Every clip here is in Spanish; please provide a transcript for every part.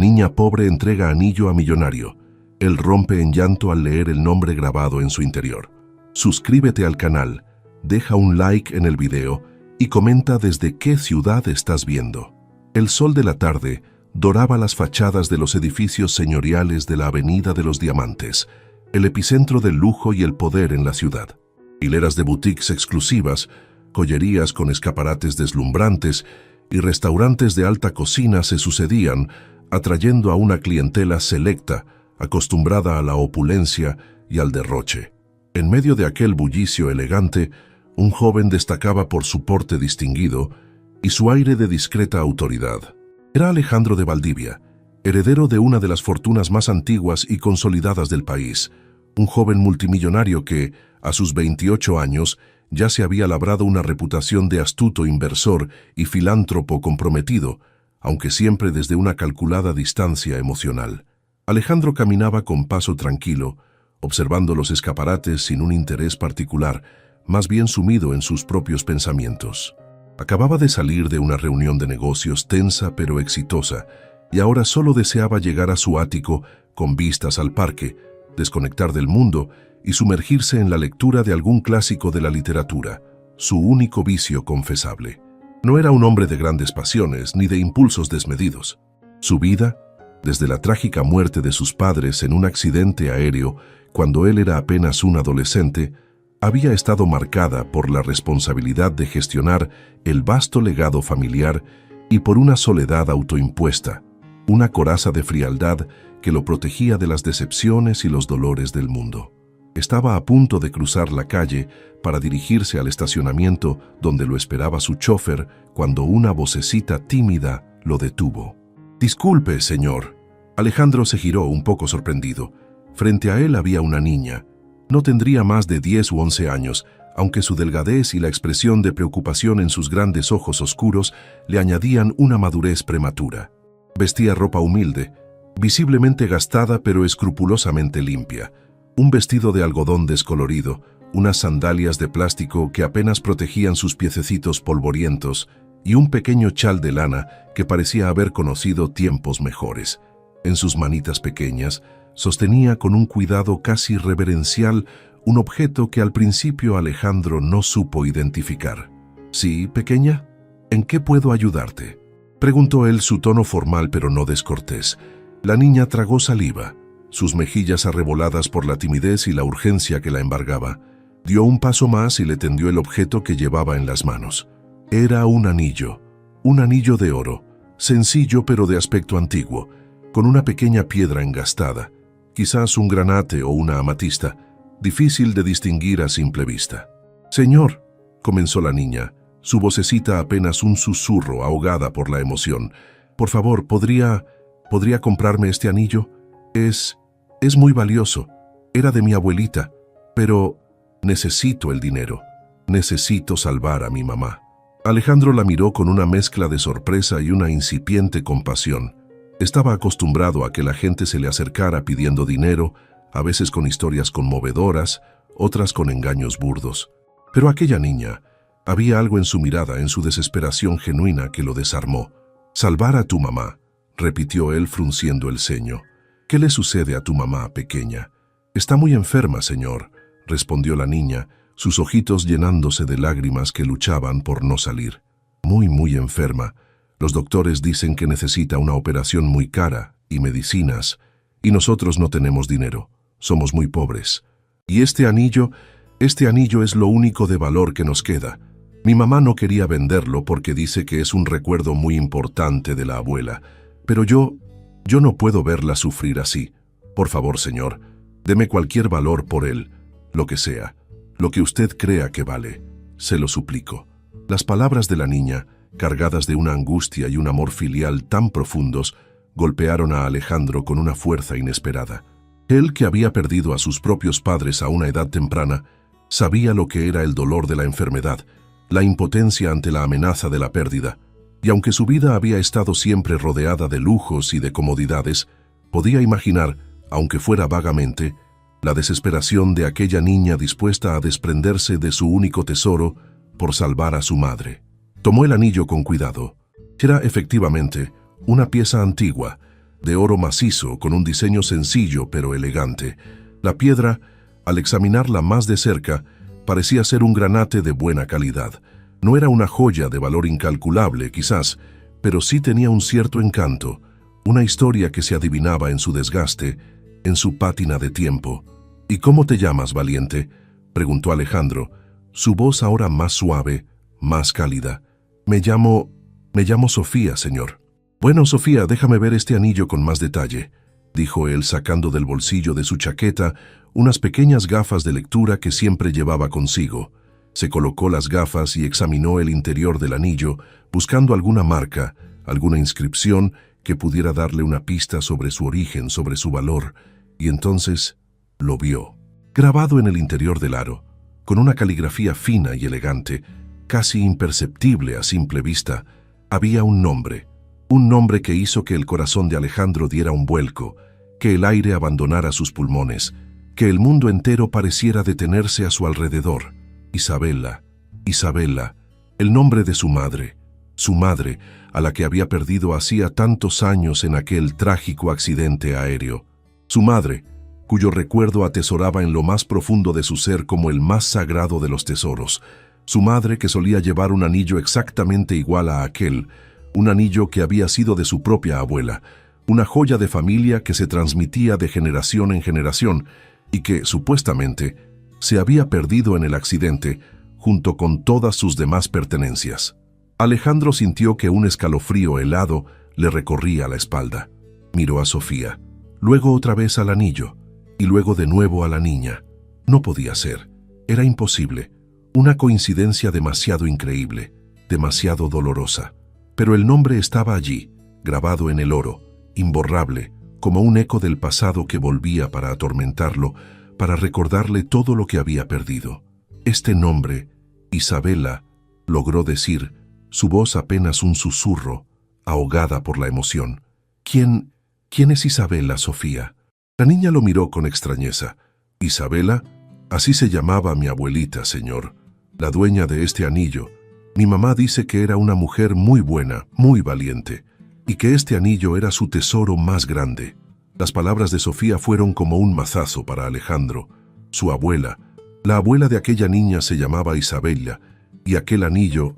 Niña pobre entrega anillo a millonario. Él rompe en llanto al leer el nombre grabado en su interior. Suscríbete al canal, deja un like en el video y comenta desde qué ciudad estás viendo. El sol de la tarde doraba las fachadas de los edificios señoriales de la Avenida de los Diamantes, el epicentro del lujo y el poder en la ciudad. Hileras de boutiques exclusivas, joyerías con escaparates deslumbrantes y restaurantes de alta cocina se sucedían, atrayendo a una clientela selecta, acostumbrada a la opulencia y al derroche. En medio de aquel bullicio elegante, un joven destacaba por su porte distinguido y su aire de discreta autoridad. Era Alejandro de Valdivia, heredero de una de las fortunas más antiguas y consolidadas del país, un joven multimillonario que, a sus 28 años, ya se había labrado una reputación de astuto inversor y filántropo comprometido, aunque siempre desde una calculada distancia emocional. Alejandro caminaba con paso tranquilo, observando los escaparates sin un interés particular, más bien sumido en sus propios pensamientos. Acababa de salir de una reunión de negocios tensa pero exitosa, y ahora solo deseaba llegar a su ático con vistas al parque, desconectar del mundo y sumergirse en la lectura de algún clásico de la literatura, su único vicio confesable. No era un hombre de grandes pasiones ni de impulsos desmedidos. Su vida, desde la trágica muerte de sus padres en un accidente aéreo cuando él era apenas un adolescente, había estado marcada por la responsabilidad de gestionar el vasto legado familiar y por una soledad autoimpuesta, una coraza de frialdad que lo protegía de las decepciones y los dolores del mundo. Estaba a punto de cruzar la calle para dirigirse al estacionamiento donde lo esperaba su chofer cuando una vocecita tímida lo detuvo. «Disculpe, señor». Alejandro se giró un poco sorprendido. Frente a él había una niña. No tendría más de 10 u 11 años, aunque su delgadez y la expresión de preocupación en sus grandes ojos oscuros le añadían una madurez prematura. Vestía ropa humilde, visiblemente gastada pero escrupulosamente limpia. Un vestido de algodón descolorido, unas sandalias de plástico que apenas protegían sus piececitos polvorientos y un pequeño chal de lana que parecía haber conocido tiempos mejores. En sus manitas pequeñas sostenía con un cuidado casi reverencial un objeto que al principio Alejandro no supo identificar. «¿Sí, pequeña? ¿En qué puedo ayudarte?», preguntó él, su tono formal pero no descortés. La niña tragó saliva, sus mejillas arreboladas por la timidez y la urgencia que la embargaba. Dio un paso más y le tendió el objeto que llevaba en las manos. Era un anillo de oro, sencillo pero de aspecto antiguo, con una pequeña piedra engastada, quizás un granate o una amatista, difícil de distinguir a simple vista. «Señor», comenzó la niña, su vocecita apenas un susurro ahogada por la emoción. «Por favor, ¿podría comprarme este anillo? Es muy valioso. Era de mi abuelita, pero necesito el dinero. Necesito salvar a mi mamá». Alejandro la miró con una mezcla de sorpresa y una incipiente compasión. Estaba acostumbrado a que la gente se le acercara pidiendo dinero, a veces con historias conmovedoras, otras con engaños burdos. Pero aquella niña, había algo en su mirada, en su desesperación genuina que lo desarmó. «Salvar a tu mamá», repitió él frunciendo el ceño. «¿Qué le sucede a tu mamá, pequeña?» «Está muy enferma, señor», respondió la niña, sus ojitos llenándose de lágrimas que luchaban por no salir. Muy enferma. Los doctores dicen que necesita una operación muy cara y medicinas, y nosotros no tenemos dinero. Somos muy pobres. Y este anillo es lo único de valor que nos queda. Mi mamá no quería venderlo porque dice que es un recuerdo muy importante de la abuela, pero yo no puedo verla sufrir así. Por favor, señor, deme cualquier valor por él, lo que sea, lo que usted crea que vale. Se lo suplico». Las palabras de la niña, cargadas de una angustia y un amor filial tan profundos, golpearon a Alejandro con una fuerza inesperada. Él, que había perdido a sus propios padres a una edad temprana, sabía lo que era el dolor de la enfermedad, la impotencia ante la amenaza de la pérdida, y aunque su vida había estado siempre rodeada de lujos y de comodidades, podía imaginar, aunque fuera vagamente, la desesperación de aquella niña dispuesta a desprenderse de su único tesoro por salvar a su madre. Tomó el anillo con cuidado. Era efectivamente una pieza antigua, de oro macizo con un diseño sencillo pero elegante. La piedra, al examinarla más de cerca, parecía ser un granate de buena calidad. No era una joya de valor incalculable, quizás, pero sí tenía un cierto encanto, una historia que se adivinaba en su desgaste, en su pátina de tiempo. «¿Y cómo te llamas, valiente?», preguntó Alejandro, su voz ahora más suave, más cálida. Me llamo Sofía, señor». «Bueno, Sofía, déjame ver este anillo con más detalle», dijo él sacando del bolsillo de su chaqueta unas pequeñas gafas de lectura que siempre llevaba consigo. Se colocó las gafas y examinó el interior del anillo, buscando alguna marca, alguna inscripción que pudiera darle una pista sobre su origen, sobre su valor, y entonces lo vio. Grabado en el interior del aro, con una caligrafía fina y elegante, casi imperceptible a simple vista, había un nombre que hizo que el corazón de Alejandro diera un vuelco, que el aire abandonara sus pulmones, que el mundo entero pareciera detenerse a su alrededor. Isabela, Isabela, el nombre de su madre, a la que había perdido hacía tantos años en aquel trágico accidente aéreo. Su madre, cuyo recuerdo atesoraba en lo más profundo de su ser como el más sagrado de los tesoros. Su madre que solía llevar un anillo exactamente igual a aquel, un anillo que había sido de su propia abuela, una joya de familia que se transmitía de generación en generación y que, supuestamente, se había perdido en el accidente junto con todas sus demás pertenencias. Alejandro sintió que un escalofrío helado le recorría la espalda. Miró a Sofía, luego otra vez al anillo y luego de nuevo a la niña. No podía ser, era imposible, una coincidencia demasiado increíble, demasiado dolorosa. Pero el nombre estaba allí, grabado en el oro, imborrable, como un eco del pasado que volvía para atormentarlo, para recordarle todo lo que había perdido. Este nombre, Isabela, logró decir, su voz apenas un susurro, ahogada por la emoción. ¿Quién es Isabela, Sofía? La niña lo miró con extrañeza. ¿Isabela? Así se llamaba mi abuelita, señor, la dueña de este anillo. Mi mamá dice que era una mujer muy buena, muy valiente, y que este anillo era su tesoro más grande. Las palabras de Sofía fueron como un mazazo para Alejandro. Su abuela, la abuela de aquella niña se llamaba Isabela, y aquel anillo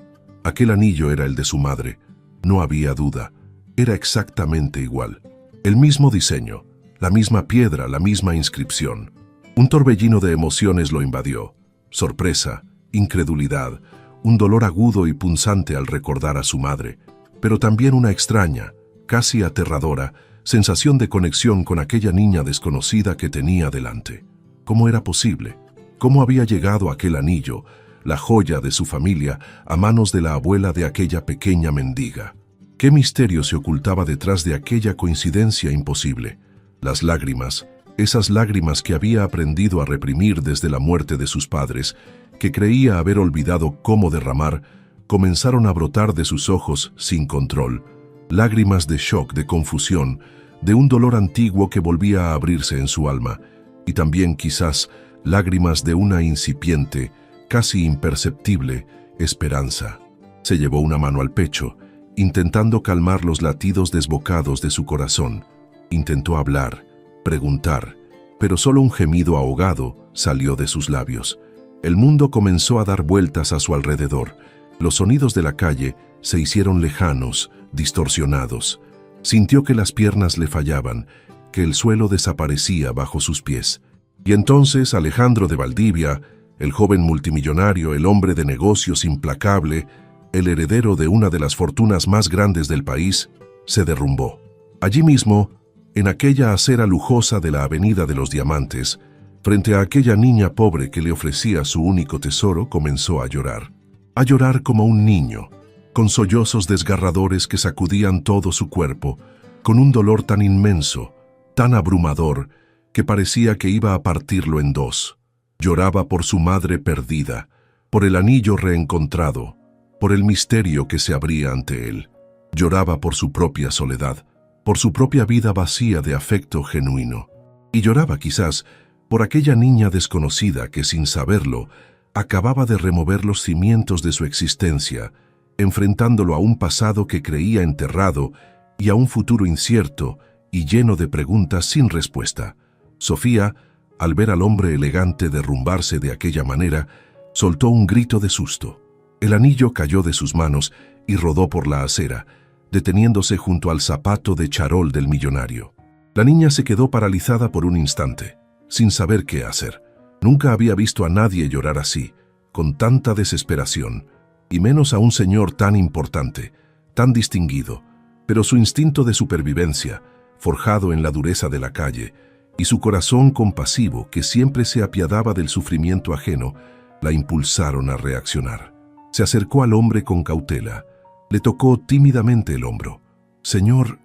era el de su madre. No había duda, era exactamente igual. El mismo diseño, la misma piedra, la misma inscripción. Un torbellino de emociones lo invadió. Sorpresa, incredulidad, un dolor agudo y punzante al recordar a su madre, pero también una extraña, casi aterradora, sensación de conexión con aquella niña desconocida que tenía delante. ¿Cómo era posible? ¿Cómo había llegado aquel anillo, la joya de su familia, a manos de la abuela de aquella pequeña mendiga? ¿Qué misterio se ocultaba detrás de aquella coincidencia imposible? Las lágrimas, esas lágrimas que había aprendido a reprimir desde la muerte de sus padres, que creía haber olvidado cómo derramar, comenzaron a brotar de sus ojos sin control. Lágrimas de shock, de confusión, de un dolor antiguo que volvía a abrirse en su alma, y también quizás lágrimas de una incipiente, casi imperceptible, esperanza. Se llevó una mano al pecho, intentando calmar los latidos desbocados de su corazón. Intentó hablar, preguntar, pero solo un gemido ahogado salió de sus labios. El mundo comenzó a dar vueltas a su alrededor. Los sonidos de la calle se hicieron lejanos, distorsionados. Sintió que las piernas le fallaban, que el suelo desaparecía bajo sus pies. Y entonces Alejandro de Valdivia, el joven multimillonario, el hombre de negocios implacable, el heredero de una de las fortunas más grandes del país, se derrumbó. Allí mismo, en aquella acera lujosa de la Avenida de los Diamantes, frente a aquella niña pobre que le ofrecía su único tesoro, comenzó a llorar como un niño, con sollozos desgarradores que sacudían todo su cuerpo, con un dolor tan inmenso, tan abrumador, que parecía que iba a partirlo en dos. Lloraba por su madre perdida, por el anillo reencontrado, por el misterio que se abría ante él. Lloraba por su propia soledad, por su propia vida vacía de afecto genuino. Y lloraba quizás por aquella niña desconocida que, sin saberlo, acababa de remover los cimientos de su existencia, enfrentándolo a un pasado que creía enterrado y a un futuro incierto y lleno de preguntas sin respuesta. Sofía, al ver al hombre elegante derrumbarse de aquella manera, soltó un grito de susto. El anillo cayó de sus manos y rodó por la acera, deteniéndose junto al zapato de charol del millonario. La niña se quedó paralizada por un instante, sin saber qué hacer. Nunca había visto a nadie llorar así, con tanta desesperación, y menos a un señor tan importante, tan distinguido, pero su instinto de supervivencia, forjado en la dureza de la calle, y su corazón compasivo que siempre se apiadaba del sufrimiento ajeno, la impulsaron a reaccionar. Se acercó al hombre con cautela, le tocó tímidamente el hombro. «Señor,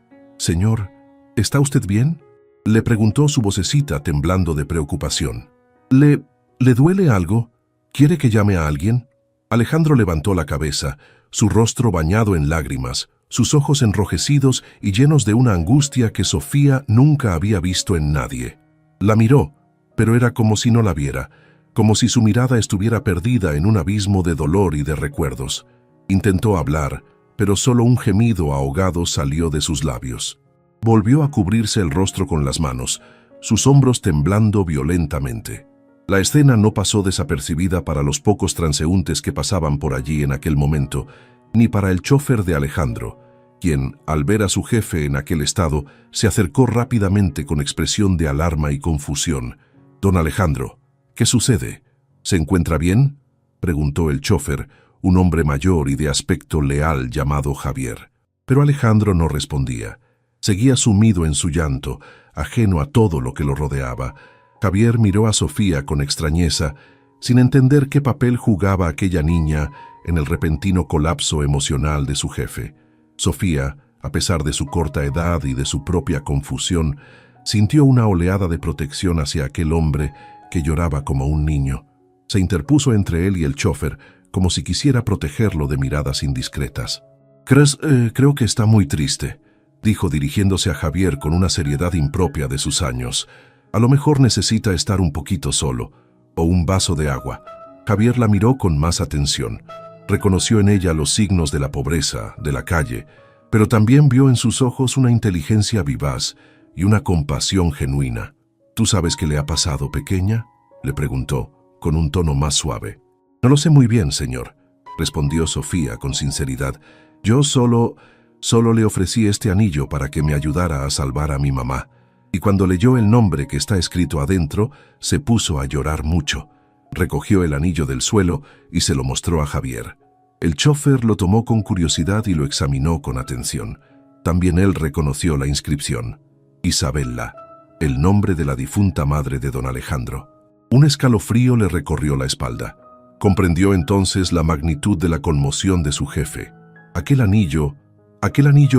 ¿está usted bien?», le preguntó su vocecita temblando de preocupación. ¿Le duele algo? ¿Quiere que llame a alguien?». Alejandro levantó la cabeza, su rostro bañado en lágrimas, sus ojos enrojecidos y llenos de una angustia que Sofía nunca había visto en nadie. La miró, pero era como si no la viera, como si su mirada estuviera perdida en un abismo de dolor y de recuerdos. Intentó hablar, pero solo un gemido ahogado salió de sus labios. Volvió a cubrirse el rostro con las manos, sus hombros temblando violentamente. La escena no pasó desapercibida para los pocos transeúntes que pasaban por allí en aquel momento, ni para el chofer de Alejandro, quien, al ver a su jefe en aquel estado, se acercó rápidamente con expresión de alarma y confusión. «Don Alejandro, ¿qué sucede? ¿Se encuentra bien?», preguntó el chofer, un hombre mayor y de aspecto leal llamado Javier. Pero Alejandro no respondía. Seguía sumido en su llanto, ajeno a todo lo que lo rodeaba. Javier miró a Sofía con extrañeza, sin entender qué papel jugaba aquella niña en el repentino colapso emocional de su jefe. Sofía, a pesar de su corta edad y de su propia confusión, sintió una oleada de protección hacia aquel hombre que lloraba como un niño. Se interpuso entre él y el chofer, como si quisiera protegerlo de miradas indiscretas. «Creo que está muy triste», dijo dirigiéndose a Javier con una seriedad impropia de sus años. «A lo mejor necesita estar un poquito solo, o un vaso de agua». Javier la miró con más atención. Reconoció en ella los signos de la pobreza, de la calle, pero también vio en sus ojos una inteligencia vivaz y una compasión genuina. «¿Tú sabes qué le ha pasado, pequeña?», le preguntó, con un tono más suave. «No lo sé muy bien, señor», respondió Sofía con sinceridad. «Yo solo le ofrecí este anillo para que me ayudara a salvar a mi mamá. Y cuando leyó el nombre que está escrito adentro, se puso a llorar mucho. Recogió el anillo del suelo y se lo mostró a Javier. El chofer lo tomó con curiosidad y lo examinó con atención. También él reconoció la inscripción. Isabella, el nombre de la difunta madre de don Alejandro. Un escalofrío le recorrió la espalda. Comprendió entonces la magnitud de la conmoción de su jefe. Aquel anillo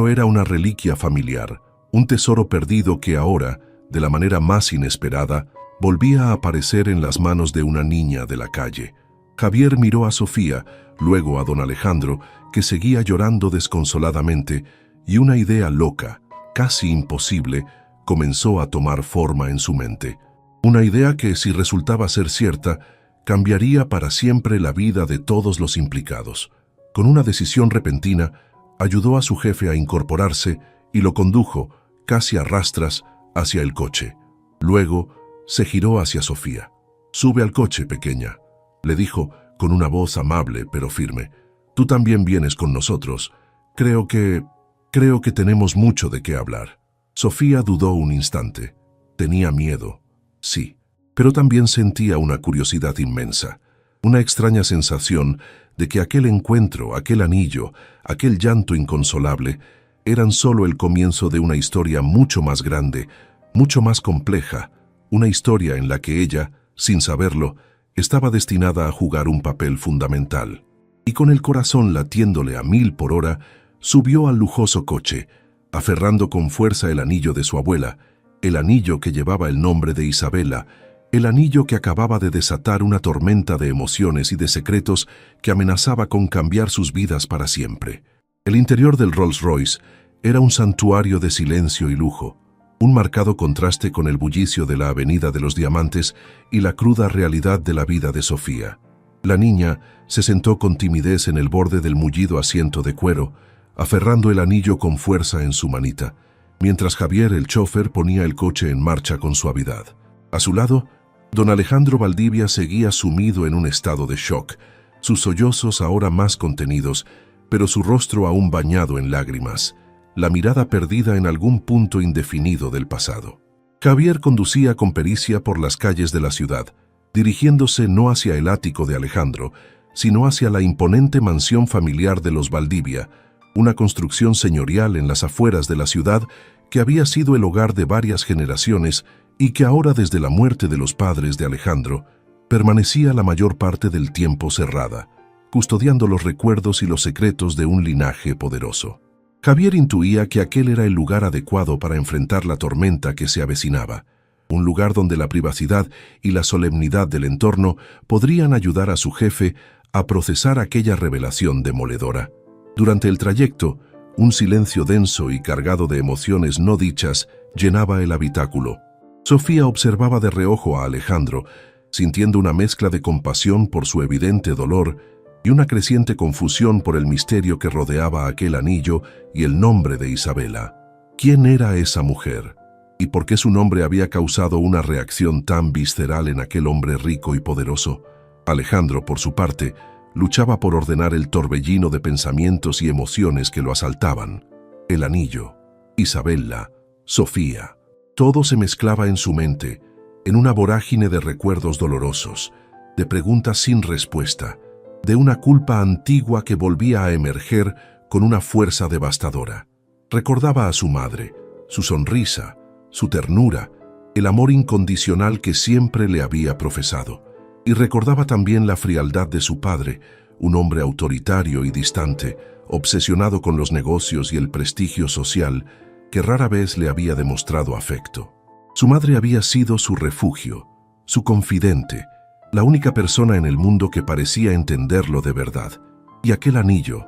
era una reliquia familiar, un tesoro perdido que ahora, de la manera más inesperada, volvía a aparecer en las manos de una niña de la calle. Javier miró a Sofía, luego a don Alejandro, que seguía llorando desconsoladamente, y una idea loca, casi imposible, comenzó a tomar forma en su mente. Una idea que, si resultaba ser cierta, cambiaría para siempre la vida de todos los implicados. Con una decisión repentina, ayudó a su jefe a incorporarse y lo condujo, casi a rastras, hacia el coche. Luego, se giró hacia Sofía. «Sube al coche, pequeña», le dijo con una voz amable pero firme. «Tú también vienes con nosotros. Creo que tenemos mucho de qué hablar». Sofía dudó un instante. Tenía miedo, sí, pero también sentía una curiosidad inmensa, una extraña sensación de que aquel encuentro, aquel anillo, aquel llanto inconsolable, eran solo el comienzo de una historia mucho más grande, mucho más compleja, una historia en la que ella, sin saberlo, estaba destinada a jugar un papel fundamental. Y con el corazón latiéndole a 1000 por hora, subió al lujoso coche, aferrando con fuerza el anillo de su abuela, el anillo que llevaba el nombre de Isabella, el anillo que acababa de desatar una tormenta de emociones y de secretos que amenazaba con cambiar sus vidas para siempre. El interior del Rolls Royce era un santuario de silencio y lujo, un marcado contraste con el bullicio de la Avenida de los Diamantes y la cruda realidad de la vida de Sofía. La niña se sentó con timidez en el borde del mullido asiento de cuero, aferrando el anillo con fuerza en su manita. mientras Javier, el chofer, ponía el coche en marcha con suavidad. A su lado, don Alejandro Valdivia seguía sumido en un estado de shock, sus sollozos ahora más contenidos, pero su rostro aún bañado en lágrimas, la mirada perdida en algún punto indefinido del pasado. Javier conducía con pericia por las calles de la ciudad, dirigiéndose no hacia el ático de Alejandro, sino hacia la imponente mansión familiar de los Valdivia, una construcción señorial en las afueras de la ciudad que había sido el hogar de varias generaciones y que ahora, desde la muerte de los padres de Alejandro, permanecía la mayor parte del tiempo cerrada, custodiando los recuerdos y los secretos de un linaje poderoso. Javier intuía que aquel era el lugar adecuado para enfrentar la tormenta que se avecinaba, un lugar donde la privacidad y la solemnidad del entorno podrían ayudar a su jefe a procesar aquella revelación demoledora. Durante el trayecto, un silencio denso y cargado de emociones no dichas llenaba el habitáculo. Sofía observaba de reojo a Alejandro, sintiendo una mezcla de compasión por su evidente dolor y una creciente confusión por el misterio que rodeaba aquel anillo y el nombre de Isabela. ¿Quién era esa mujer? ¿Y por qué su nombre había causado una reacción tan visceral en aquel hombre rico y poderoso? Alejandro, por su parte, luchaba por ordenar el torbellino de pensamientos y emociones que lo asaltaban. El anillo, Isabela, Sofía. Todo se mezclaba en su mente, en una vorágine de recuerdos dolorosos, de preguntas sin respuesta, de una culpa antigua que volvía a emerger con una fuerza devastadora. Recordaba a su madre, su sonrisa, su ternura, el amor incondicional que siempre le había profesado. Y recordaba también la frialdad de su padre, un hombre autoritario y distante, obsesionado con los negocios y el prestigio social, que rara vez le había demostrado afecto. Su madre había sido su refugio, su confidente, la única persona en el mundo que parecía entenderlo de verdad. Y aquel anillo,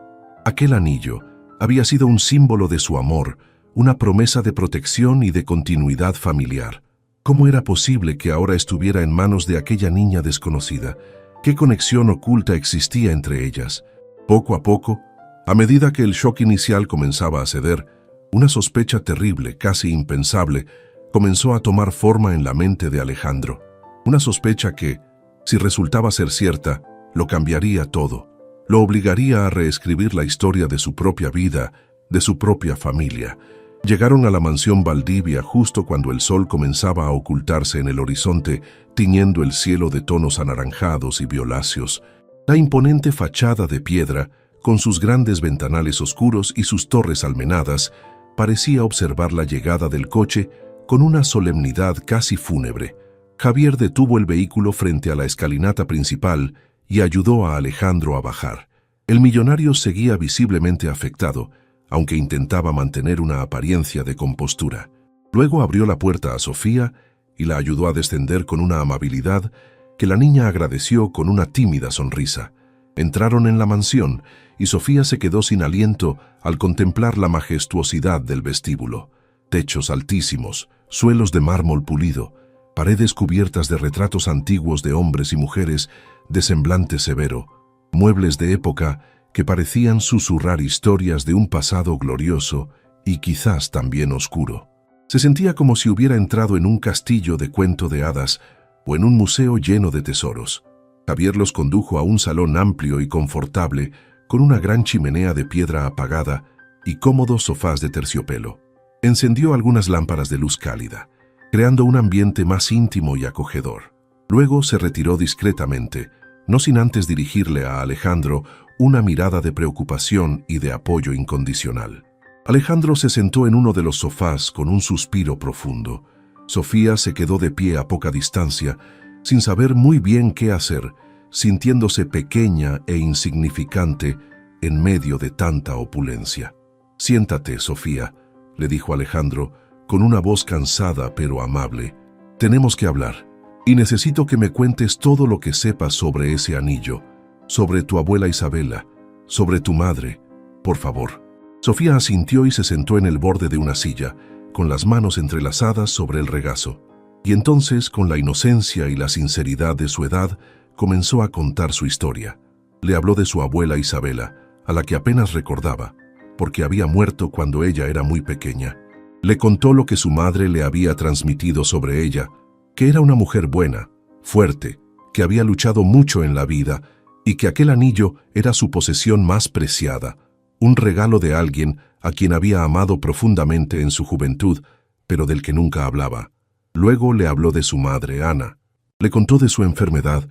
había sido un símbolo de su amor, una promesa de protección y de continuidad familiar. ¿Cómo era posible que ahora estuviera en manos de aquella niña desconocida? ¿Qué conexión oculta existía entre ellas? Poco a poco, a medida que el shock inicial comenzaba a ceder, una sospecha terrible, casi impensable, comenzó a tomar forma en la mente de Alejandro. Una sospecha que, si resultaba ser cierta, lo cambiaría todo. Lo obligaría a reescribir la historia de su propia vida, de su propia familia. Llegaron a la mansión Valdivia justo cuando el sol comenzaba a ocultarse en el horizonte, tiñendo el cielo de tonos anaranjados y violáceos. La imponente fachada de piedra, con sus grandes ventanales oscuros y sus torres almenadas, parecía observar la llegada del coche con una solemnidad casi fúnebre. Javier detuvo el vehículo frente a la escalinata principal y ayudó a Alejandro a bajar. El millonario seguía visiblemente afectado, aunque intentaba mantener una apariencia de compostura. Luego abrió la puerta a Sofía y la ayudó a descender con una amabilidad que la niña agradeció con una tímida sonrisa. Entraron en la mansión y Sofía se quedó sin aliento al contemplar la majestuosidad del vestíbulo. Techos altísimos, suelos de mármol pulido, paredes cubiertas de retratos antiguos de hombres y mujeres de semblante severo, muebles de época que parecían susurrar historias de un pasado glorioso y quizás también oscuro. Se sentía como si hubiera entrado en un castillo de cuento de hadas o en un museo lleno de tesoros. Javier los condujo a un salón amplio y confortable, con una gran chimenea de piedra apagada y cómodos sofás de terciopelo. Encendió algunas lámparas de luz cálida, creando un ambiente más íntimo y acogedor. Luego se retiró discretamente, no sin antes dirigirle a Alejandro una mirada de preocupación y de apoyo incondicional. Alejandro se sentó en uno de los sofás con un suspiro profundo. Sofía se quedó de pie a poca distancia, sin saber muy bien qué hacer, sintiéndose pequeña e insignificante en medio de tanta opulencia. «Siéntate, Sofía», le dijo Alejandro, con una voz cansada pero amable. «Tenemos que hablar, y necesito que me cuentes todo lo que sepas sobre ese anillo, sobre tu abuela Isabela, sobre tu madre, por favor». Sofía asintió y se sentó en el borde de una silla, con las manos entrelazadas sobre el regazo. Y entonces, con la inocencia y la sinceridad de su edad, comenzó a contar su historia. Le habló de su abuela Isabela, a la que apenas recordaba, porque había muerto cuando ella era muy pequeña. Le contó lo que su madre le había transmitido sobre ella, que era una mujer buena, fuerte, que había luchado mucho en la vida y que aquel anillo era su posesión más preciada, un regalo de alguien a quien había amado profundamente en su juventud, pero del que nunca hablaba. Luego le habló de su madre, Ana. Le contó de su enfermedad,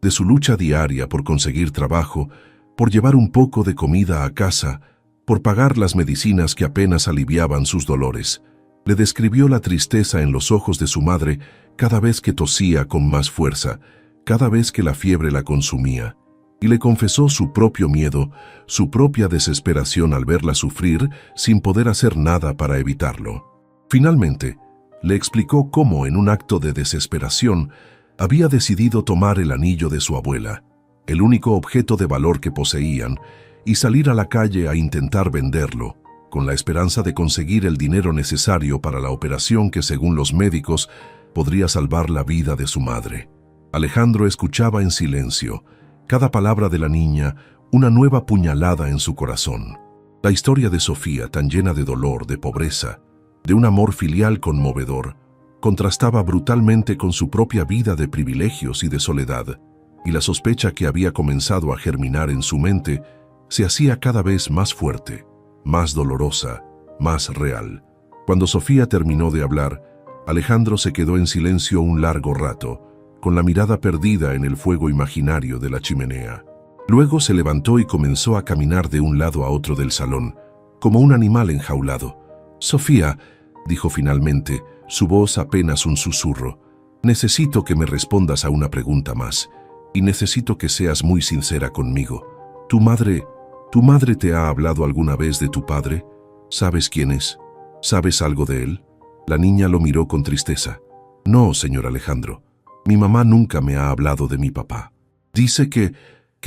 de su lucha diaria por conseguir trabajo, por llevar un poco de comida a casa, por pagar las medicinas que apenas aliviaban sus dolores. Le describió la tristeza en los ojos de su madre cada vez que tosía con más fuerza, cada vez que la fiebre la consumía, y le confesó su propio miedo, su propia desesperación al verla sufrir sin poder hacer nada para evitarlo. Finalmente, le explicó cómo, en un acto de desesperación, había decidido tomar el anillo de su abuela, el único objeto de valor que poseían, y salir a la calle a intentar venderlo, con la esperanza de conseguir el dinero necesario para la operación que, según los médicos, podría salvar la vida de su madre. Alejandro escuchaba en silencio, cada palabra de la niña, una nueva puñalada en su corazón. La historia de Sofía, tan llena de dolor, de pobreza, de un amor filial conmovedor, contrastaba brutalmente con su propia vida de privilegios y de soledad, y la sospecha que había comenzado a germinar en su mente se hacía cada vez más fuerte, más dolorosa, más real. Cuando Sofía terminó de hablar, Alejandro se quedó en silencio un largo rato, con la mirada perdida en el fuego imaginario de la chimenea. Luego se levantó y comenzó a caminar de un lado a otro del salón, como un animal enjaulado. «Sofía», dijo finalmente, su voz apenas un susurro, «necesito que me respondas a una pregunta más, y necesito que seas muy sincera conmigo. ¿Tu madre te ha hablado alguna vez de tu padre? ¿Sabes quién es? ¿Sabes algo de él?» La niña lo miró con tristeza. «No, señor Alejandro. Mi mamá nunca me ha hablado de mi papá. Dice que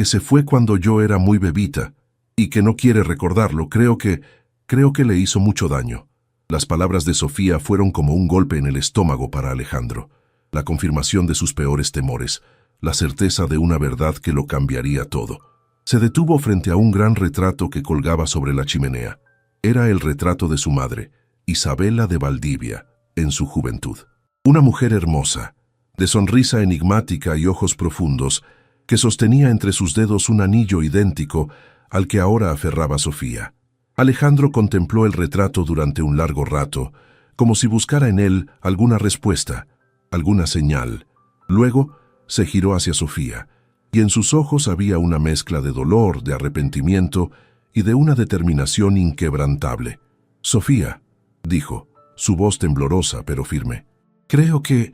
se fue cuando yo era muy bebita y que no quiere recordarlo. Creo que le hizo mucho daño». Las palabras de Sofía fueron como un golpe en el estómago para Alejandro, la confirmación de sus peores temores, la certeza de una verdad que lo cambiaría todo. Se detuvo frente a un gran retrato que colgaba sobre la chimenea. Era el retrato de su madre, Isabela de Valdivia, en su juventud. Una mujer hermosa, de sonrisa enigmática y ojos profundos, que sostenía entre sus dedos un anillo idéntico al que ahora aferraba Sofía. Alejandro contempló el retrato durante un largo rato, como si buscara en él alguna respuesta, alguna señal. Luego se giró hacia Sofía, y en sus ojos había una mezcla de dolor, de arrepentimiento y de una determinación inquebrantable. «Sofía», dijo, su voz temblorosa pero firme, creo que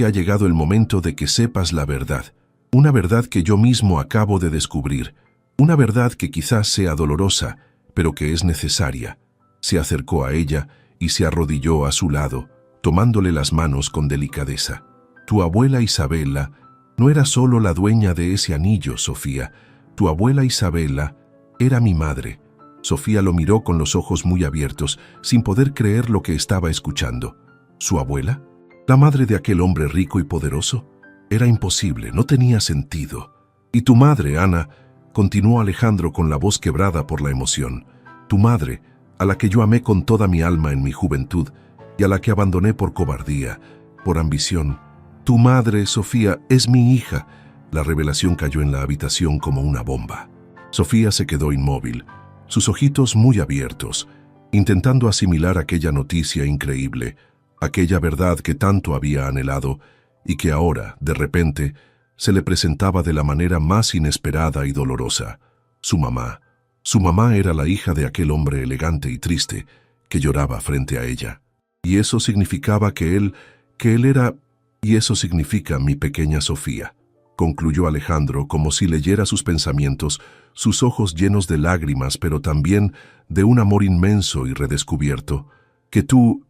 ha llegado el momento de que sepas la verdad, una verdad que yo mismo acabo de descubrir, una verdad que quizás sea dolorosa, pero que es necesaria». Se acercó a ella y se arrodilló a su lado, tomándole las manos con delicadeza. «Tu abuela Isabela no era solo la dueña de ese anillo, Sofía. Tu abuela Isabela era mi madre». Sofía lo miró con los ojos muy abiertos, sin poder creer lo que estaba escuchando. ¿Su abuela? ¿La madre de aquel hombre rico y poderoso? Era imposible, no tenía sentido. «Y tu madre, Ana», continuó Alejandro con la voz quebrada por la emoción, «tu madre, a la que yo amé con toda mi alma en mi juventud y a la que abandoné por cobardía, por ambición. Tu madre, Sofía, es mi hija». La revelación cayó en la habitación como una bomba. Sofía se quedó inmóvil, sus ojitos muy abiertos, intentando asimilar aquella noticia increíble, aquella verdad que tanto había anhelado y que ahora, de repente, se le presentaba de la manera más inesperada y dolorosa. Su mamá era la hija de aquel hombre elegante y triste que lloraba frente a ella. Y eso significaba que él era... «Y eso significa mi pequeña Sofía», concluyó Alejandro como si leyera sus pensamientos, sus ojos llenos de lágrimas, pero también de un amor inmenso y redescubierto, «que tú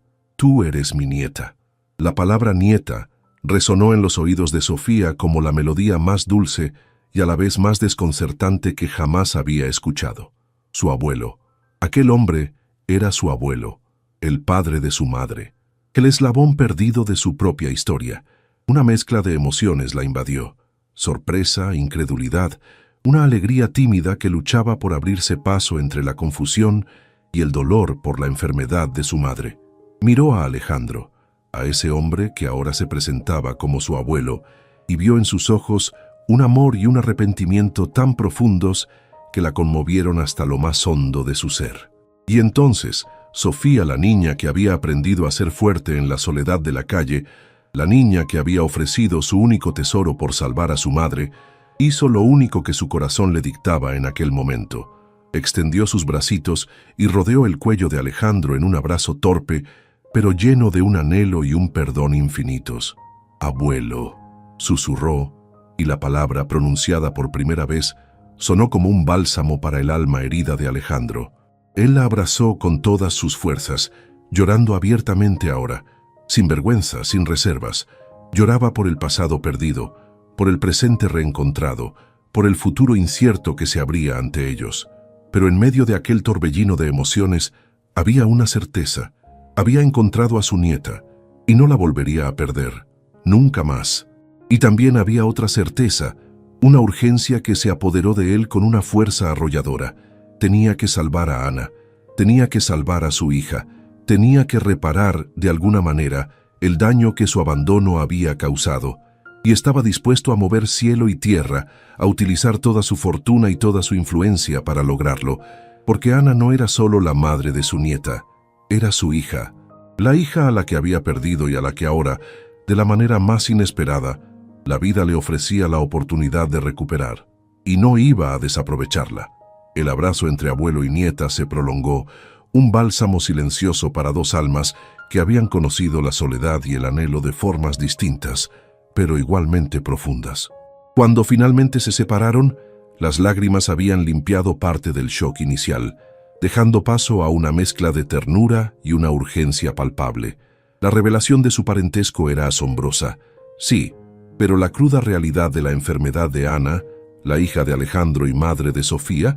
eres mi nieta». La palabra nieta resonó en los oídos de Sofía como la melodía más dulce y a la vez más desconcertante que jamás había escuchado. Su abuelo, aquel hombre, era su abuelo, el padre de su madre, el eslabón perdido de su propia historia. Una mezcla de emociones la invadió: sorpresa, incredulidad, una alegría tímida que luchaba por abrirse paso entre la confusión y el dolor por la enfermedad de su madre. Miró a Alejandro, a ese hombre que ahora se presentaba como su abuelo, y vio en sus ojos un amor y un arrepentimiento tan profundos que la conmovieron hasta lo más hondo de su ser. Y entonces, Sofía, la niña que había aprendido a ser fuerte en la soledad de la calle, la niña que había ofrecido su único tesoro por salvar a su madre, hizo lo único que su corazón le dictaba en aquel momento. Extendió sus bracitos y rodeó el cuello de Alejandro en un abrazo torpe, pero lleno de un anhelo y un perdón infinitos. «Abuelo», susurró, y la palabra, pronunciada por primera vez, sonó como un bálsamo para el alma herida de Alejandro. Él la abrazó con todas sus fuerzas, llorando abiertamente ahora, sin vergüenza, sin reservas. Lloraba por el pasado perdido, por el presente reencontrado, por el futuro incierto que se abría ante ellos. Pero en medio de aquel torbellino de emociones había una certeza. Había encontrado a su nieta, y no la volvería a perder, nunca más. Y también había otra certeza, una urgencia que se apoderó de él con una fuerza arrolladora. Tenía que salvar a Ana, tenía que salvar a su hija, tenía que reparar, de alguna manera, el daño que su abandono había causado, y estaba dispuesto a mover cielo y tierra, a utilizar toda su fortuna y toda su influencia para lograrlo, porque Ana no era solo la madre de su nieta, era su hija, la hija a la que había perdido y a la que ahora, de la manera más inesperada, la vida le ofrecía la oportunidad de recuperar, y no iba a desaprovecharla. El abrazo entre abuelo y nieta se prolongó, un bálsamo silencioso para dos almas que habían conocido la soledad y el anhelo de formas distintas, pero igualmente profundas. Cuando finalmente se separaron, las lágrimas habían limpiado parte del shock inicial, dejando paso a una mezcla de ternura y una urgencia palpable. La revelación de su parentesco era asombrosa, sí, pero la cruda realidad de la enfermedad de Ana, la hija de Alejandro y madre de Sofía,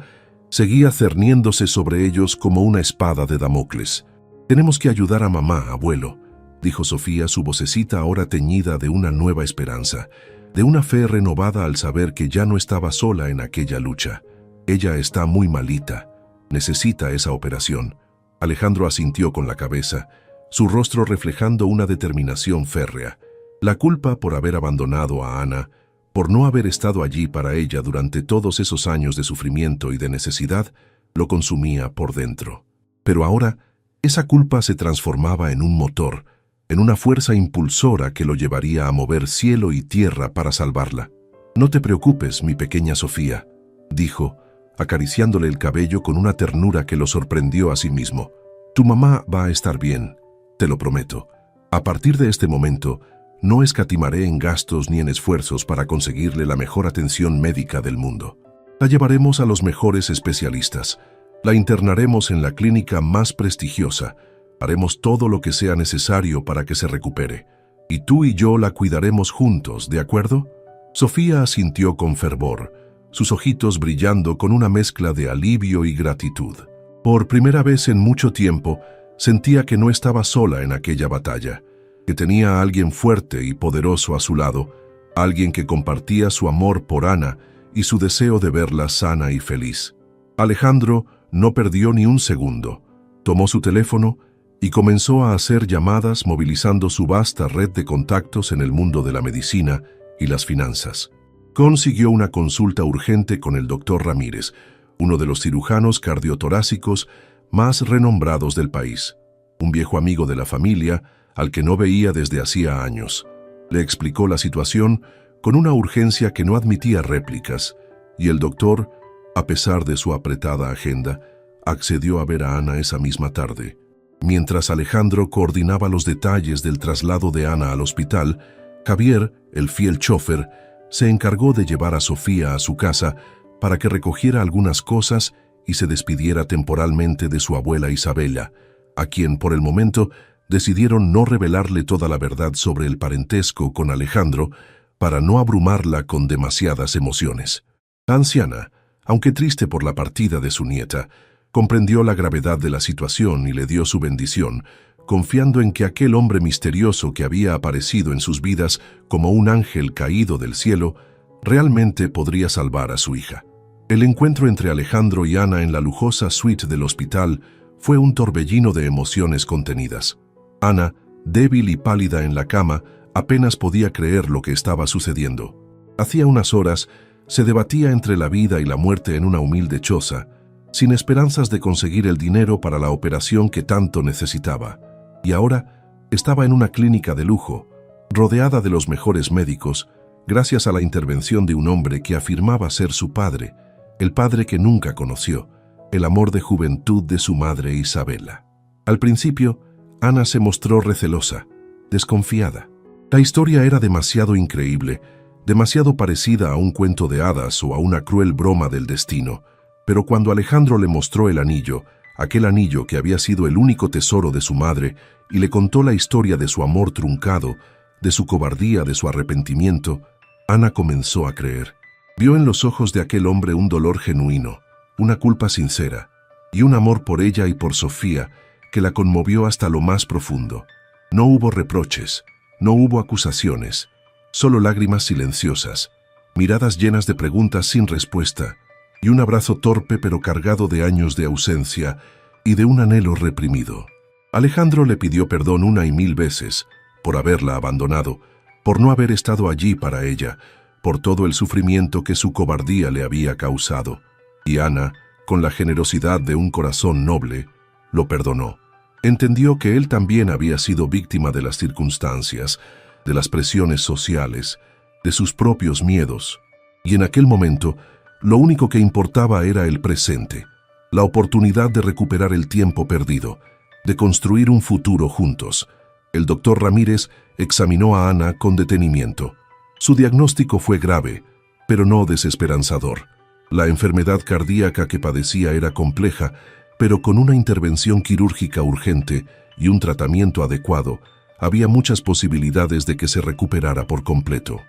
seguía cerniéndose sobre ellos como una espada de Damocles. «Tenemos que ayudar a mamá, abuelo», dijo Sofía, su vocecita ahora teñida de una nueva esperanza, de una fe renovada al saber que ya no estaba sola en aquella lucha. «Ella está muy malita, necesita esa operación». Alejandro asintió con la cabeza, su rostro reflejando una determinación férrea. La culpa por haber abandonado a Ana, por no haber estado allí para ella durante todos esos años de sufrimiento y de necesidad, lo consumía por dentro. Pero ahora, esa culpa se transformaba en un motor, en una fuerza impulsora que lo llevaría a mover cielo y tierra para salvarla. «No te preocupes, mi pequeña Sofía», dijo, acariciándole el cabello con una ternura que lo sorprendió a sí mismo. «Tu mamá va a estar bien, te lo prometo. A partir de este momento, no escatimaré en gastos ni en esfuerzos para conseguirle la mejor atención médica del mundo. La llevaremos a los mejores especialistas, la internaremos en la clínica más prestigiosa, haremos todo lo que sea necesario para que se recupere, y tú y yo la cuidaremos juntos, ¿de acuerdo?» Sofía asintió con fervor, sus ojitos brillando con una mezcla de alivio y gratitud. Por primera vez en mucho tiempo, sentía que no estaba sola en aquella batalla, que tenía a alguien fuerte y poderoso a su lado, alguien que compartía su amor por Ana y su deseo de verla sana y feliz. Alejandro no perdió ni un segundo. Tomó su teléfono y comenzó a hacer llamadas movilizando su vasta red de contactos en el mundo de la medicina y las finanzas. Consiguió una consulta urgente con el doctor Ramírez, uno de los cirujanos cardiotorácicos más renombrados del país, un viejo amigo de la familia al que no veía desde hacía años. Le explicó la situación con una urgencia que no admitía réplicas, y el doctor, a pesar de su apretada agenda, accedió a ver a Ana esa misma tarde. Mientras Alejandro coordinaba los detalles del traslado de Ana al hospital, Javier, el fiel chofer, se encargó de llevar a Sofía a su casa para que recogiera algunas cosas y se despidiera temporalmente de su abuela Isabella, a quien por el momento decidieron no revelarle toda la verdad sobre el parentesco con Alejandro para no abrumarla con demasiadas emociones. La anciana, aunque triste por la partida de su nieta, comprendió la gravedad de la situación y le dio su bendición, confiando en que aquel hombre misterioso que había aparecido en sus vidas como un ángel caído del cielo, realmente podría salvar a su hija. El encuentro entre Alejandro y Ana en la lujosa suite del hospital fue un torbellino de emociones contenidas. Ana, débil y pálida en la cama, apenas podía creer lo que estaba sucediendo. Hacía unas horas se debatía entre la vida y la muerte en una humilde choza, sin esperanzas de conseguir el dinero para la operación que tanto necesitaba. Y ahora estaba en una clínica de lujo, rodeada de los mejores médicos, gracias a la intervención de un hombre que afirmaba ser su padre, el padre que nunca conoció, el amor de juventud de su madre Isabela. Al principio, Ana se mostró recelosa, desconfiada. La historia era demasiado increíble, demasiado parecida a un cuento de hadas o a una cruel broma del destino, pero cuando Alejandro le mostró el anillo, aquel anillo que había sido el único tesoro de su madre, y le contó la historia de su amor truncado, de su cobardía, de su arrepentimiento, Ana comenzó a creer. Vio en los ojos de aquel hombre un dolor genuino, una culpa sincera, y un amor por ella y por Sofía que la conmovió hasta lo más profundo. No hubo reproches, no hubo acusaciones, solo lágrimas silenciosas, miradas llenas de preguntas sin respuesta, y un abrazo torpe pero cargado de años de ausencia y de un anhelo reprimido. Alejandro le pidió perdón 1,000 veces por haberla abandonado, por no haber estado allí para ella, por todo el sufrimiento que su cobardía le había causado. Y Ana, con la generosidad de un corazón noble, lo perdonó. Entendió que él también había sido víctima de las circunstancias, de las presiones sociales, de sus propios miedos. Y en aquel momento, lo único que importaba era el presente, la oportunidad de recuperar el tiempo perdido, de construir un futuro juntos. El doctor Ramírez examinó a Ana con detenimiento. Su diagnóstico fue grave, pero no desesperanzador. La enfermedad cardíaca que padecía era compleja, pero con una intervención quirúrgica urgente y un tratamiento adecuado, había muchas posibilidades de que se recuperara por completo.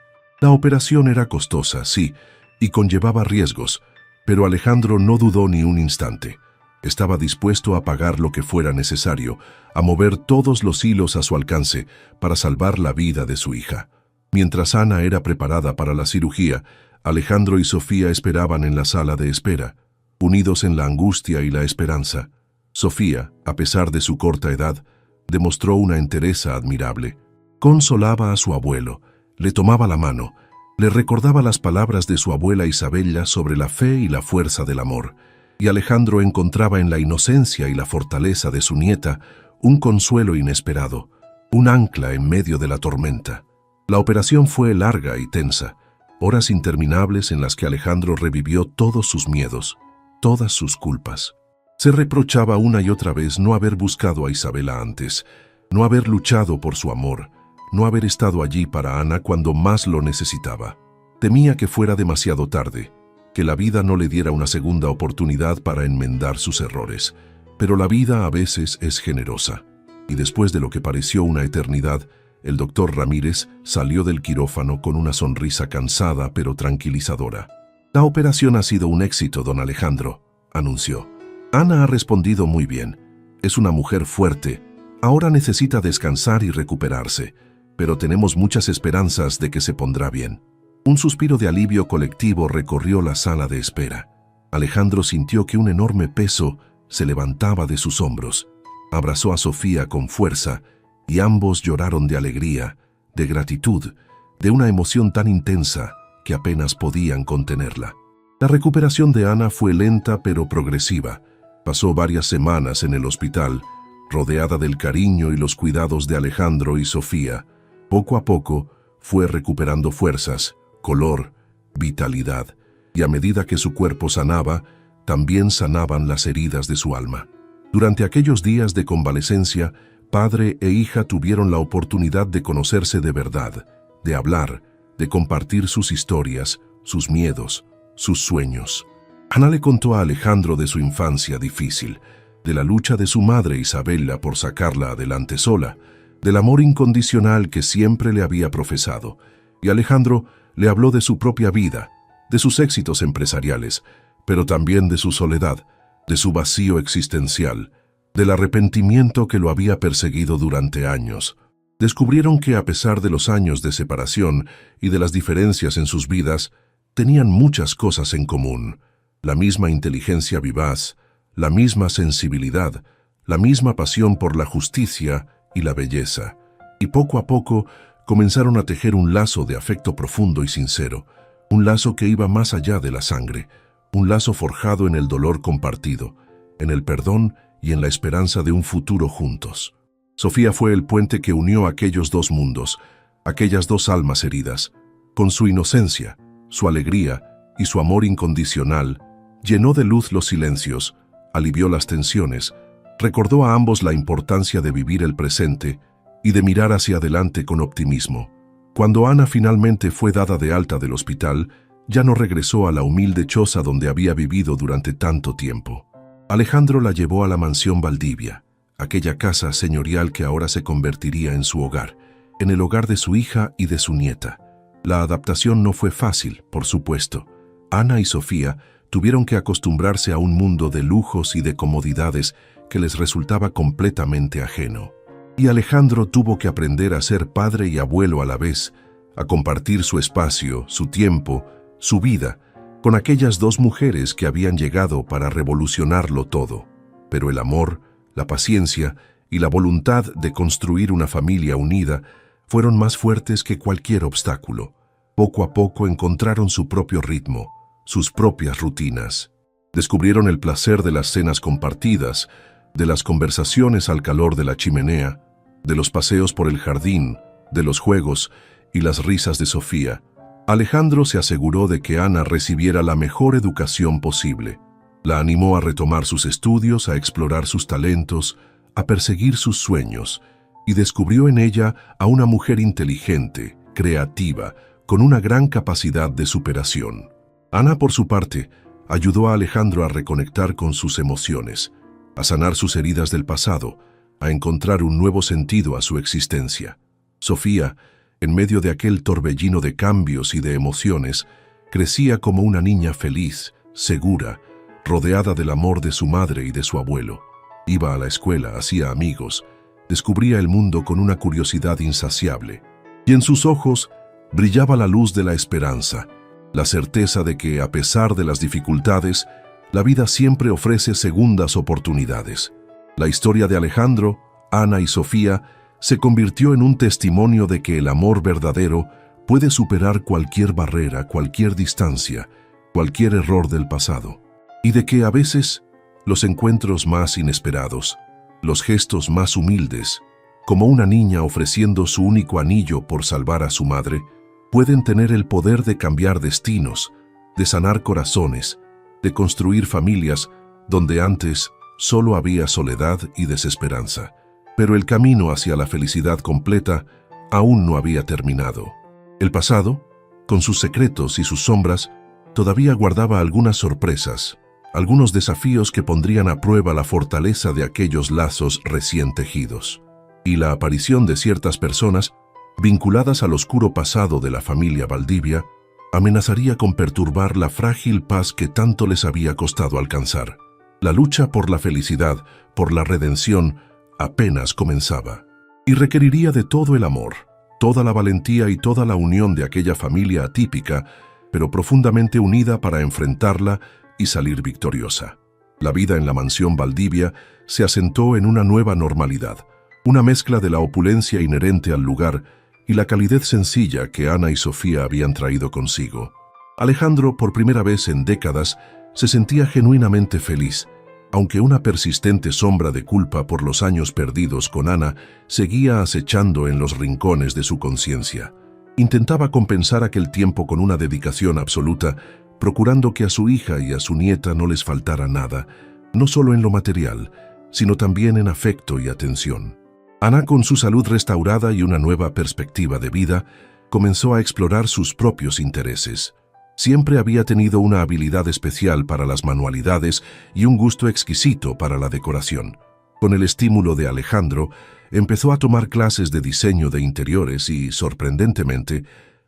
La operación era costosa, sí, y conllevaba riesgos, pero Alejandro no dudó ni un instante. Estaba dispuesto a pagar lo que fuera necesario, a mover todos los hilos a su alcance para salvar la vida de su hija. Mientras Ana era preparada para la cirugía, Alejandro y Sofía esperaban en la sala de espera, unidos en la angustia y la esperanza. Sofía, a pesar de su corta edad, demostró una entereza admirable. Consolaba a su abuelo, le tomaba la mano, le recordaba las palabras de su abuela Isabella sobre la fe y la fuerza del amor, y Alejandro encontraba en la inocencia y la fortaleza de su nieta un consuelo inesperado, un ancla en medio de la tormenta. La operación fue larga y tensa, horas interminables en las que Alejandro revivió todos sus miedos, todas sus culpas. Se reprochaba una y otra vez no haber buscado a Isabela antes, no haber luchado por su amor, no haber estado allí para Ana cuando más lo necesitaba. Temía que fuera demasiado tarde, que la vida no le diera una segunda oportunidad para enmendar sus errores. Pero la vida a veces es generosa, y después de lo que pareció una eternidad, el doctor Ramírez salió del quirófano con una sonrisa cansada pero tranquilizadora. «La operación ha sido un éxito, don Alejandro», anunció. «Ana ha respondido muy bien. Es una mujer fuerte. Ahora necesita descansar y recuperarse, pero tenemos muchas esperanzas de que se pondrá bien». Un suspiro de alivio colectivo recorrió la sala de espera. Alejandro sintió que un enorme peso se levantaba de sus hombros. Abrazó a Sofía con fuerza y ambos lloraron de alegría, de gratitud, de una emoción tan intensa que apenas podían contenerla. La recuperación de Ana fue lenta pero progresiva. Pasó varias semanas en el hospital, rodeada del cariño y los cuidados de Alejandro y Sofía. Poco a poco fue recuperando fuerzas, color, vitalidad, y a medida que su cuerpo sanaba, también sanaban las heridas de su alma. Durante aquellos días de convalecencia, padre e hija tuvieron la oportunidad de conocerse de verdad, de hablar, de compartir sus historias, sus miedos, sus sueños. Ana le contó a Alejandro de su infancia difícil, de la lucha de su madre Isabela por sacarla adelante sola, del amor incondicional que siempre le había profesado, y Alejandro le habló de su propia vida, de sus éxitos empresariales, pero también de su soledad, de su vacío existencial, del arrepentimiento que lo había perseguido durante años. Descubrieron que a pesar de los años de separación y de las diferencias en sus vidas, tenían muchas cosas en común: la misma inteligencia vivaz, la misma sensibilidad, la misma pasión por la justicia y la belleza, y poco a poco comenzaron a tejer un lazo de afecto profundo y sincero, un lazo que iba más allá de la sangre, un lazo forjado en el dolor compartido, en el perdón y en la esperanza de un futuro juntos. Sofía fue el puente que unió aquellos dos mundos, aquellas dos almas heridas. Con su inocencia, su alegría y su amor incondicional, llenó de luz los silencios, alivió las tensiones, recordó a ambos la importancia de vivir el presente y de mirar hacia adelante con optimismo. Cuando Ana finalmente fue dada de alta del hospital, ya no regresó a la humilde choza donde había vivido durante tanto tiempo. Alejandro la llevó a la mansión Valdivia, aquella casa señorial que ahora se convertiría en su hogar, en el hogar de su hija y de su nieta. La adaptación no fue fácil, por supuesto. Ana y Sofía tuvieron que acostumbrarse a un mundo de lujos y de comodidades que les resultaba completamente ajeno. Y Alejandro tuvo que aprender a ser padre y abuelo a la vez, a compartir su espacio, su tiempo, su vida, con aquellas dos mujeres que habían llegado para revolucionarlo todo. Pero el amor, la paciencia y la voluntad de construir una familia unida fueron más fuertes que cualquier obstáculo. Poco a poco encontraron su propio ritmo, sus propias rutinas. Descubrieron el placer de las cenas compartidas, de las conversaciones al calor de la chimenea, de los paseos por el jardín, de los juegos y las risas de Sofía. Alejandro se aseguró de que Ana recibiera la mejor educación posible. La animó a retomar sus estudios, a explorar sus talentos, a perseguir sus sueños, y descubrió en ella a una mujer inteligente, creativa, con una gran capacidad de superación. Ana, por su parte, ayudó a Alejandro a reconectar con sus emociones, a sanar sus heridas del pasado, a encontrar un nuevo sentido a su existencia. Sofía, en medio de aquel torbellino de cambios y de emociones, crecía como una niña feliz, segura, rodeada del amor de su madre y de su abuelo. Iba a la escuela, hacía amigos, descubría el mundo con una curiosidad insaciable. Y en sus ojos brillaba la luz de la esperanza, la certeza de que, a pesar de las dificultades, la vida siempre ofrece segundas oportunidades. La historia de Alejandro, Ana y Sofía se convirtió en un testimonio de que el amor verdadero puede superar cualquier barrera, cualquier distancia, cualquier error del pasado. Y de que a veces los encuentros más inesperados, los gestos más humildes, como una niña ofreciendo su único anillo por salvar a su madre, pueden tener el poder de cambiar destinos, de sanar corazones, de construir familias donde antes solo había soledad y desesperanza. Pero el camino hacia la felicidad completa aún no había terminado. El pasado, con sus secretos y sus sombras, todavía guardaba algunas sorpresas, algunos desafíos que pondrían a prueba la fortaleza de aquellos lazos recién tejidos. Y la aparición de ciertas personas, vinculadas al oscuro pasado de la familia Valdivia, amenazaría con perturbar la frágil paz que tanto les había costado alcanzar. La lucha por la felicidad, por la redención, apenas comenzaba, y requeriría de todo el amor, toda la valentía y toda la unión de aquella familia atípica, pero profundamente unida para enfrentarla y salir victoriosa. La vida en la mansión Valdivia se asentó en una nueva normalidad, una mezcla de la opulencia inherente al lugar y la calidez sencilla que Ana y Sofía habían traído consigo. Alejandro, por primera vez en décadas, se sentía genuinamente feliz, aunque una persistente sombra de culpa por los años perdidos con Ana seguía acechando en los rincones de su conciencia. Intentaba compensar aquel tiempo con una dedicación absoluta, procurando que a su hija y a su nieta no les faltara nada, no solo en lo material, sino también en afecto y atención. Ana, con su salud restaurada y una nueva perspectiva de vida, comenzó a explorar sus propios intereses. Siempre había tenido una habilidad especial para las manualidades y un gusto exquisito para la decoración. Con el estímulo de Alejandro, empezó a tomar clases de diseño de interiores y, sorprendentemente,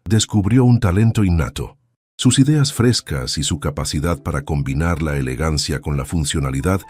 descubrió un talento innato. Sus ideas frescas y su capacidad para combinar la elegancia con la funcionalidad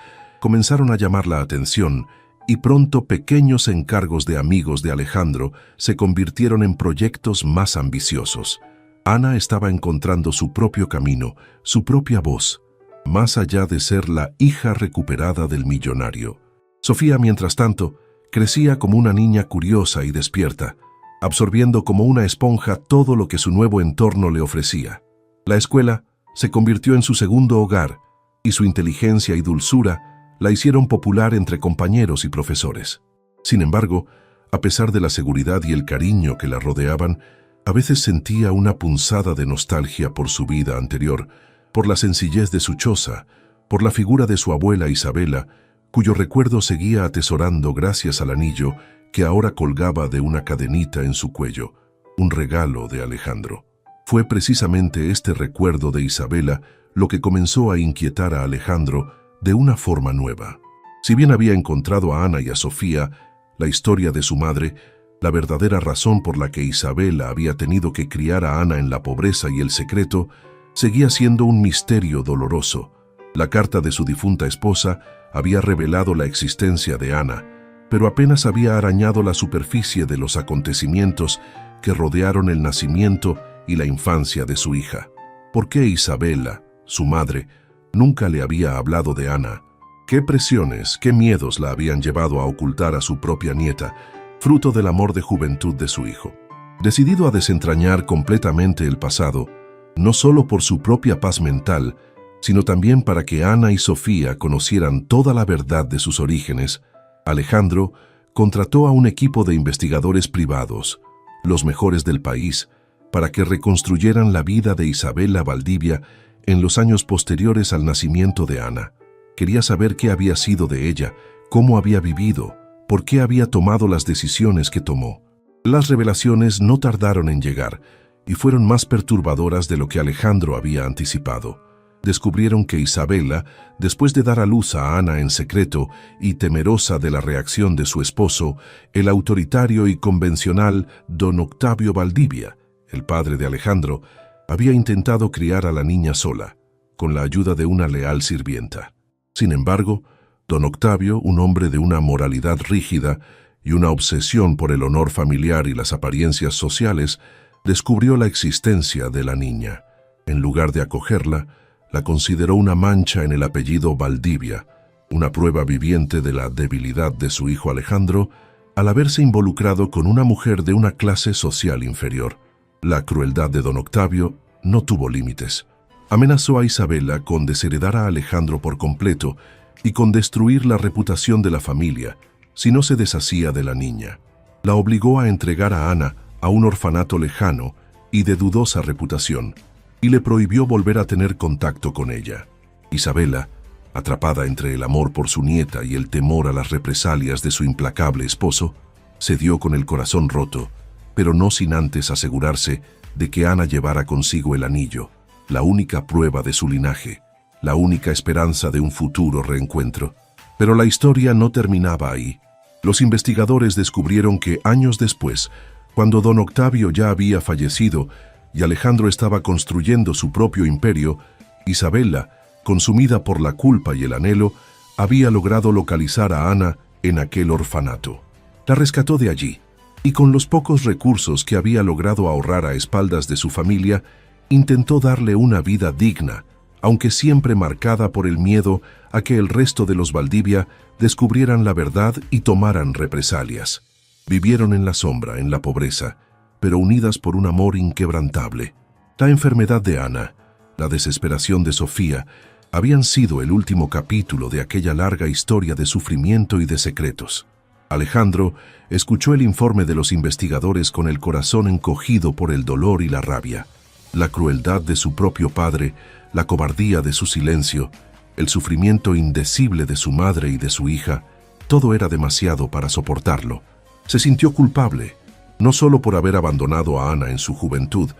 comenzaron a llamar la atención, y pronto pequeños encargos de amigos de Alejandro se convirtieron en proyectos más ambiciosos. Ana estaba encontrando su propio camino, su propia voz, más allá de ser la hija recuperada del millonario. Sofía, mientras tanto, Crecía como una niña curiosa y despierta, absorbiendo como una esponja todo lo que su nuevo entorno le ofrecía. La escuela se convirtió en su segundo hogar y su inteligencia y dulzura la hicieron popular entre compañeros y profesores. Sin embargo, a pesar de la seguridad y el cariño que la rodeaban, a veces sentía una punzada de nostalgia por su vida anterior, por la sencillez de su choza, por la figura de su abuela Isabela, cuyo recuerdo seguía atesorando gracias al anillo que ahora colgaba de una cadenita en su cuello, un regalo de Alejandro. Fue precisamente este recuerdo de Isabela lo que comenzó a inquietar a Alejandro de una forma nueva. Si bien había encontrado a Ana y a Sofía, la historia de su madre, la verdadera razón por la que Isabela había tenido que criar a Ana en la pobreza y el secreto, seguía siendo un misterio doloroso. La carta de su difunta esposa había revelado la existencia de Ana, pero apenas había arañado la superficie de los acontecimientos que rodearon el nacimiento y la infancia de su hija. ¿Por qué Isabela, su madre, nunca le había hablado de Ana? ¿Qué presiones, qué miedos la habían llevado a ocultar a su propia nieta, fruto del amor de juventud de su hijo? Decidido a desentrañar completamente el pasado, no solo por su propia paz mental, sino también para que Ana y Sofía conocieran toda la verdad de sus orígenes, Alejandro contrató a un equipo de investigadores privados, los mejores del país, para que reconstruyeran la vida de Isabela Valdivia en los años posteriores al nacimiento de Ana. Quería saber qué había sido de ella, cómo había vivido, por qué había tomado las decisiones que tomó. Las revelaciones no tardaron en llegar y fueron más perturbadoras de lo que Alejandro había anticipado. Descubrieron que Isabela, después de dar a luz a Ana en secreto y temerosa de la reacción de su esposo, el autoritario y convencional don Octavio Valdivia, el padre de Alejandro, había intentado criar a la niña sola, con la ayuda de una leal sirvienta. Sin embargo, don Octavio, un hombre de una moralidad rígida y una obsesión por el honor familiar y las apariencias sociales, descubrió la existencia de la niña. En lugar de acogerla, la consideró una mancha en el apellido Valdivia, una prueba viviente de la debilidad de su hijo Alejandro al haberse involucrado con una mujer de una clase social inferior. La crueldad de don Octavio no tuvo límites. Amenazó a Isabela con desheredar a Alejandro por completo y con destruir la reputación de la familia si no se deshacía de la niña. La obligó a entregar a Ana a un orfanato lejano y de dudosa reputación, y le prohibió volver a tener contacto con ella. Isabela, atrapada entre el amor por su nieta y el temor a las represalias de su implacable esposo, cedió con el corazón roto, pero no sin antes asegurarse de que Ana llevara consigo el anillo, la única prueba de su linaje, la única esperanza de un futuro reencuentro. Pero la historia no terminaba ahí. Los investigadores descubrieron que años después, cuando don Octavio ya había fallecido y Alejandro estaba construyendo su propio imperio, Isabela, consumida por la culpa y el anhelo, había logrado localizar a Ana en aquel orfanato. La rescató de allí, y con los pocos recursos que había logrado ahorrar a espaldas de su familia, intentó darle una vida digna, aunque siempre marcada por el miedo a que el resto de los Valdivia descubrieran la verdad y tomaran represalias. Vivieron en la sombra, en la pobreza, pero unidas por un amor inquebrantable. La enfermedad de Ana, la desesperación de Sofía, habían sido el último capítulo de aquella larga historia de sufrimiento y de secretos. Alejandro escuchó el informe de los investigadores con el corazón encogido por el dolor y la rabia. La crueldad de su propio padre, la cobardía de su silencio, el sufrimiento indecible de su madre y de su hija, todo era demasiado para soportarlo. Se sintió culpable, no solo por haber abandonado a Ana en su juventud,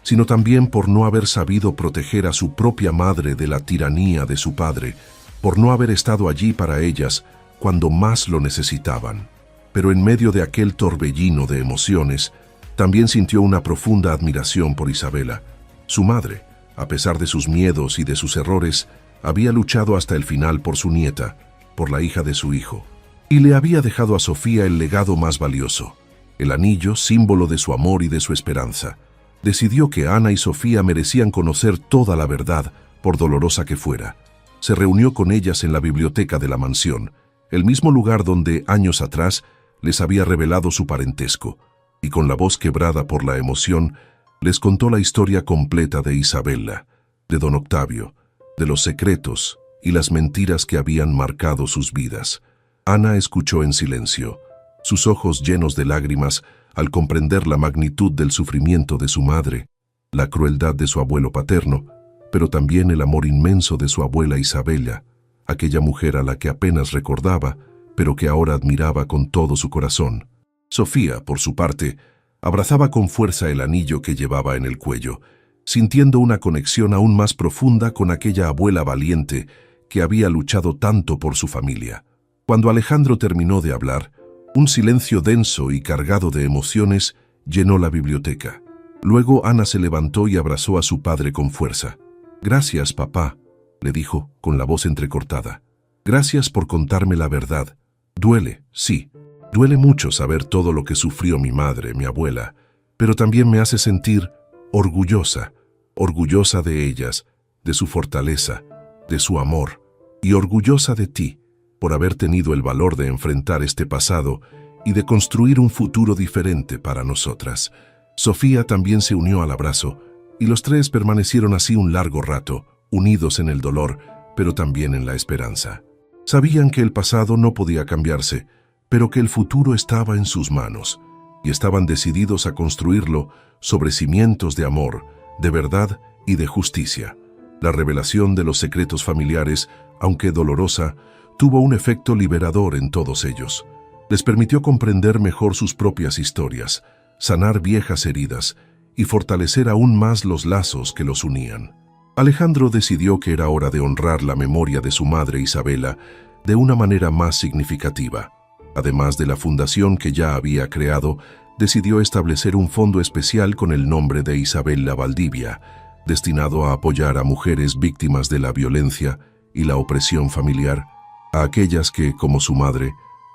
sino también por no haber sabido proteger a su propia madre de la tiranía de su padre, por no haber estado allí para ellas cuando más lo necesitaban. Pero en medio de aquel torbellino de emociones, también sintió una profunda admiración por Isabela. Su madre, a pesar de sus miedos y de sus errores, había luchado hasta el final por su nieta, por la hija de su hijo, y le había dejado a Sofía el legado más valioso, el anillo, símbolo de su amor y de su esperanza. Decidió que Ana y Sofía merecían conocer toda la verdad, por dolorosa que fuera. Se reunió con ellas en la biblioteca de la mansión, el mismo lugar donde, años atrás, les había revelado su parentesco, y con la voz quebrada por la emoción, les contó la historia completa de Isabella, de don Octavio, de los secretos y las mentiras que habían marcado sus vidas. Ana escuchó en silencio, sus ojos llenos de lágrimas al comprender la magnitud del sufrimiento de su madre, la crueldad de su abuelo paterno, pero también el amor inmenso de su abuela Isabella, aquella mujer a la que apenas recordaba, pero que ahora admiraba con todo su corazón. Sofía, por su parte, abrazaba con fuerza el anillo que llevaba en el cuello, sintiendo una conexión aún más profunda con aquella abuela valiente que había luchado tanto por su familia. Cuando Alejandro terminó de hablar, un silencio denso y cargado de emociones llenó la biblioteca. Luego Ana se levantó y abrazó a su padre con fuerza. «Gracias, papá», le dijo, con la voz entrecortada. «Gracias por contarme la verdad. Duele, sí, duele mucho saber todo lo que sufrió mi madre, mi abuela, pero también me hace sentir orgullosa, orgullosa de ellas, de su fortaleza, de su amor, y orgullosa de ti, por haber tenido el valor de enfrentar este pasado y de construir un futuro diferente para nosotras». Sofía también se unió al abrazo, y los tres permanecieron así un largo rato, unidos en el dolor, pero también en la esperanza. Sabían que el pasado no podía cambiarse, pero que el futuro estaba en sus manos, y estaban decididos a construirlo sobre cimientos de amor, de verdad y de justicia. La revelación de los secretos familiares, aunque dolorosa, tuvo un efecto liberador en todos ellos. Les permitió comprender mejor sus propias historias, sanar viejas heridas y fortalecer aún más los lazos que los unían. Alejandro decidió que era hora de honrar la memoria de su madre Isabella de una manera más significativa. Además de la fundación que ya había creado, decidió establecer un fondo especial con el nombre de Isabella Valdivia, destinado a apoyar a mujeres víctimas de la violencia y la opresión familiar, a aquellas que, como su madre,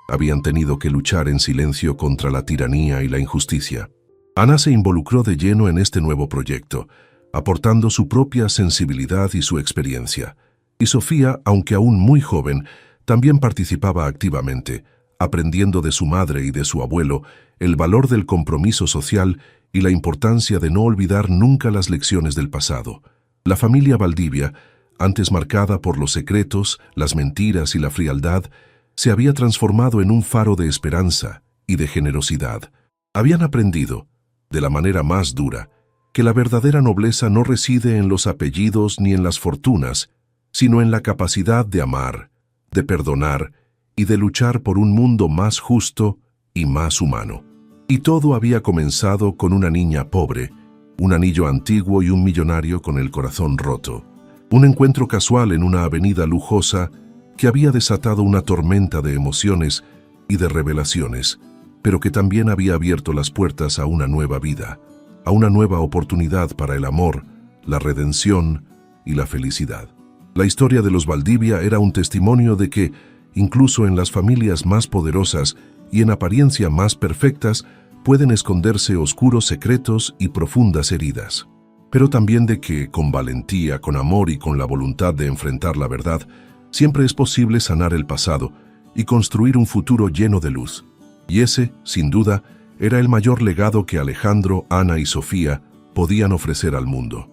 habían tenido que luchar en silencio contra la tiranía y la injusticia. Ana se involucró de lleno en este nuevo proyecto, aportando su propia sensibilidad y su experiencia. Y Sofía, aunque aún muy joven, también participaba activamente, aprendiendo de su madre y de su abuelo el valor del compromiso social y la importancia de no olvidar nunca las lecciones del pasado. La familia Valdivia, antes marcada por los secretos, las mentiras y la frialdad, se había transformado en un faro de esperanza y de generosidad. Habían aprendido, de la manera más dura, que la verdadera nobleza no reside en los apellidos ni en las fortunas, sino en la capacidad de amar, de perdonar y de luchar por un mundo más justo y más humano. Y todo había comenzado con una niña pobre, un anillo antiguo y un millonario con el corazón roto. Un encuentro casual en una avenida lujosa que había desatado una tormenta de emociones y de revelaciones, pero que también había abierto las puertas a una nueva vida, a una nueva oportunidad para el amor, la redención y la felicidad. La historia de los Valdivia era un testimonio de que, incluso en las familias más poderosas y en apariencia más perfectas, pueden esconderse oscuros secretos y profundas heridas. Pero también de que, con valentía, con amor y con la voluntad de enfrentar la verdad, siempre es posible sanar el pasado y construir un futuro lleno de luz. Y ese, sin duda, era el mayor legado que Alejandro, Ana y Sofía podían ofrecer al mundo.